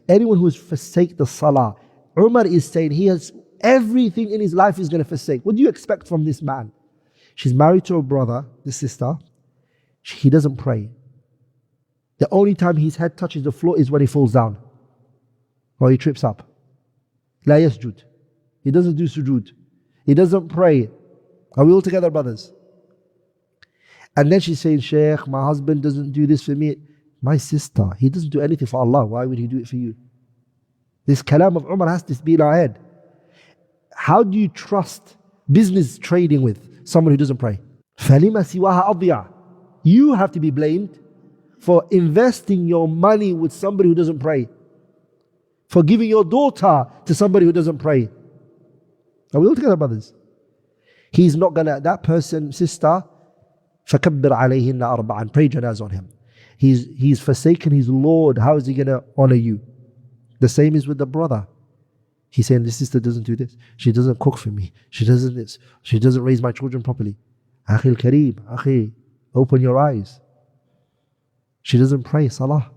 Anyone who has forsake the salah, Umar is saying he has everything in his life he's going to forsake. What do you expect from this man? She's married to a brother, the sister. He doesn't pray. The only time his head touches the floor is when he falls down or he trips up. La yasjud. He doesn't do sujood. He doesn't pray. Are we all together, brothers? And then she's saying, Shaykh, my husband doesn't do this for me. My sister, he doesn't do anything for Allah. Why would he do it for you? This kalam of Umar has to be in our head. How do you trust business trading with someone who doesn't pray? فَلِمَ سِوَاهَا أَضْيَعَ. You have to be blamed for investing your money with somebody who doesn't pray. For giving your daughter to somebody who doesn't pray. Are we all together, brothers? He's not gonna, that person, sister, فَكَبِّرْ عَلَيْهِنَّ أَرْبَعًا. Pray janaz on him. He's forsaken his Lord. How is he gonna honor you? The same is with the brother. He's saying, this sister doesn't do this. She doesn't cook for me. She doesn't this. She doesn't raise my children properly. Akhi al-Kareem, Akhi, open your eyes. She doesn't pray Salah.